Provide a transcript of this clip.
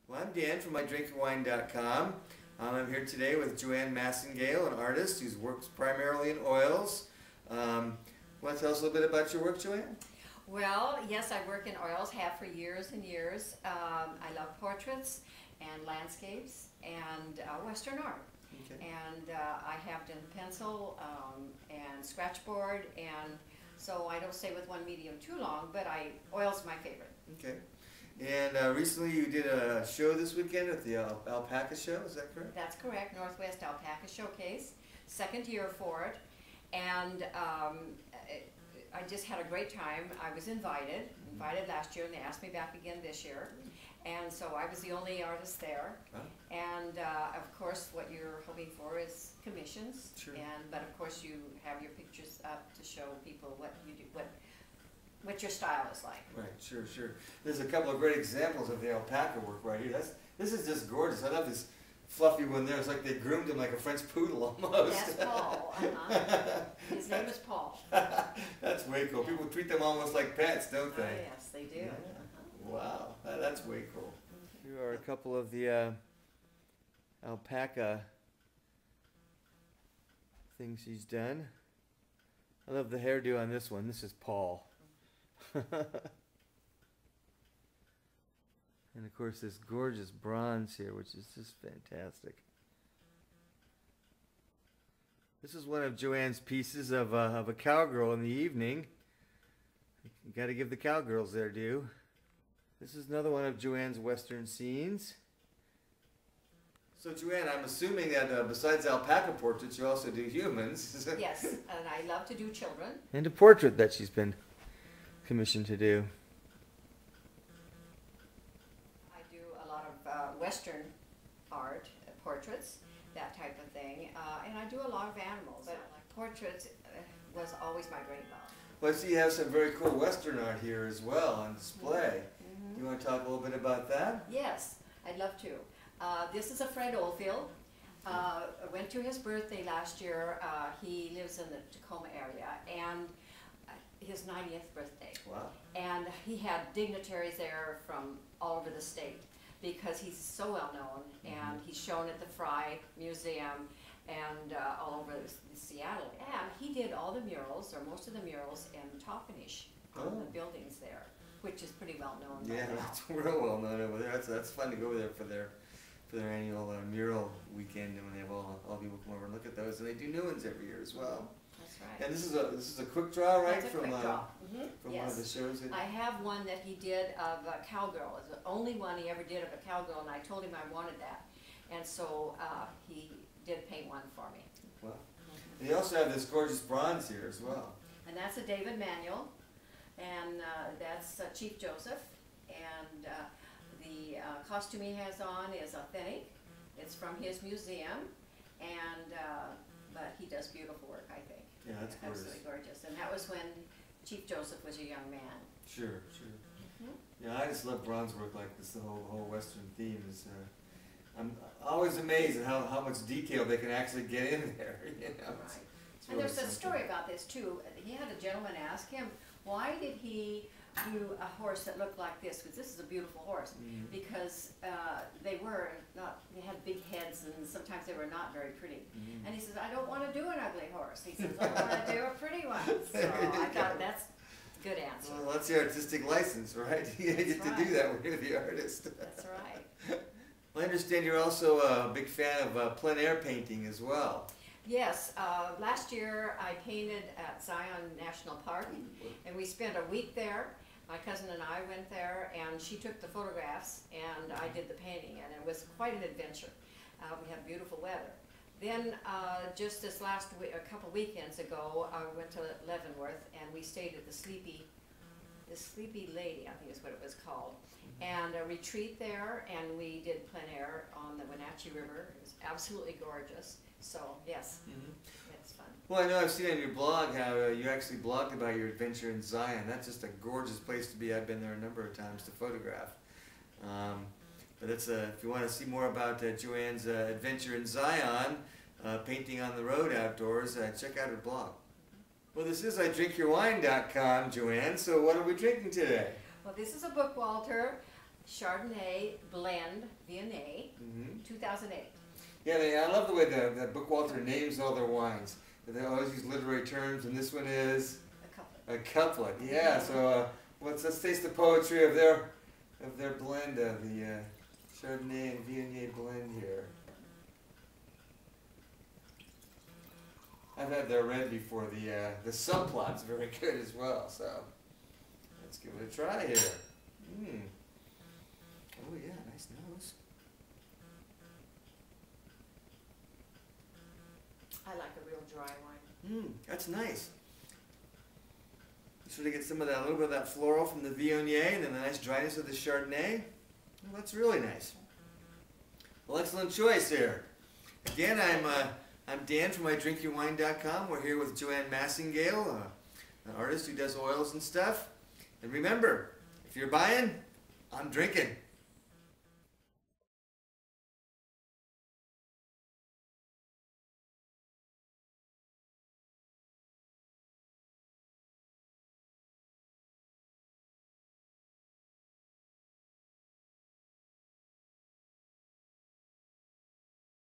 Well, I'm Dan from MyDrinkYourWine.com. I'm here today with Joanne Massingale, an artist who works primarily in oils. Want to tell us a little bit about your work, Joanne? Well, yes, I work in oils, have for years and years. I love portraits and landscapes and Western art. Okay. And I have done pencil and scratchboard, and so I don't stay with one medium too long, but oil's my favorite. Okay. And recently you did a show this weekend at the Alpaca Show, is that correct? That's correct, Northwest Alpaca Showcase, second year for it, and I just had a great time. I was invited last year, and they asked me back again this year, and so I was the only artist there. Huh? And of course, what you're hoping for is commissions. Sure. But of course, you have your pictures up to show people what you do, what your style is like. Right, sure. There's a couple of great examples of the alpaca work right here. This is just gorgeous. I love this fluffy one there. It's like they groomed him like a French poodle almost. That's Paul. His name is Paul. That's way cool. People treat them almost like pets, don't they? Oh, yes, they do. Yeah. Wow, that's way cool. Here are a couple of the alpaca things she's done. I love the hairdo on this one. This is Paul. And of course this gorgeous bronze here, which is just fantastic. This is one of Joanne's pieces of a cowgirl in the evening. You got to give the cowgirls their due. This is another one of Joanne's Western scenes. So Joanne, I'm assuming that besides alpaca portraits, you also do humans. Yes, and I love to do children. And a portrait that she's been commissioned to do. I do a lot of Western art, portraits, that type of thing, and I do a lot of animals. But portraits was always my great love. Well, I see you have some very cool Western art here as well on display. You want to talk a little bit about that? Yes, I'd love to. This is a Fred Oldfield. I went to his birthday last year. He lives in the Tacoma area, and his 90th birthday. Wow. And he had dignitaries there from all over the state because he's so well known, and he's shown at the Fry Museum and all over Seattle. And he did all the murals, or most of the murals, in Toppenish on the buildings there, which is pretty well known. Yeah, that's real well known over there. That's fun to go over there for their annual mural weekend, and when they have all people come over and look at those, and they do new ones every year as well. That's right. And this is a quick draw, right? That's a quick draw. From Yes. one of the shows. I have one that he did of a cowgirl. It's the only one he ever did of a cowgirl, and I told him I wanted that. And so he did paint one for me. Wow. And you also have this gorgeous bronze here as well. And that's a David Manuel, and that's Chief Joseph. And the costume he has on is authentic. It's from his museum, and but he does beautiful work, I think. Yeah, that's gorgeous. Absolutely gorgeous. And that was when Chief Joseph was a young man. Sure. Yeah, I just love bronze work like this. The whole Western theme is. I'm always amazed at how much detail they can actually get in there. You know? Right. It's And really there's a something. story about this too. He had a gentleman ask him, why did he do a horse that looked like this? Because this is a beautiful horse. Because they had big heads, and sometimes they were not very pretty. And he says, I don't want to do an ugly horse. He says, I want to do a pretty one. So I thought that's a good answer. Well, that's the artistic license, right? You get to do that when you're the artist. That's right. Well, I understand you're also a big fan of plein air painting as well. Yes, last year I painted at Zion National Park, and we spent a week there. My cousin and I went there, and she took the photographs, and I did the painting, and it was quite an adventure. We had beautiful weather. Then just this last week, a couple weekends ago, I went to Leavenworth, and we stayed at the Sleepy Lady, I think is what it was called, and a retreat there, and we did plein air on the Wenatchee River. It was absolutely gorgeous. So yes, it's fun. Well, I know I've seen on your blog how you actually blogged about your adventure in Zion. That's just a gorgeous place to be. I've been there a number of times to photograph. But it's if you want to see more about Joanne's adventure in Zion, painting on the road outdoors, check out her blog. Well, this is IDrinkYourWine.com, Joanne. So what are we drinking today? Well, this is a Bookwalter Chardonnay Blend Viognier, 2008. Yeah, I love the way that Bookwalter names all their wines. They always use literary terms, and this one is A couplet. a couplet. Yeah. So let's taste the poetry of their blend of the Chardonnay and Viognier blend here. I've had their red before. The subplot's very good as well. So let's give it a try here. Oh yeah, nice nose. I like a real dry wine. That's nice. You sort of get some of that, a little bit of that floral from the Viognier, and then the nice dryness of the Chardonnay. Well, that's really nice. Well, excellent choice here. Again, I'm Dan from MyDrinkYourWine.com. We're here with Joanne Massingale, an artist who does oils and stuff. And remember, if you're buying, I'm drinking.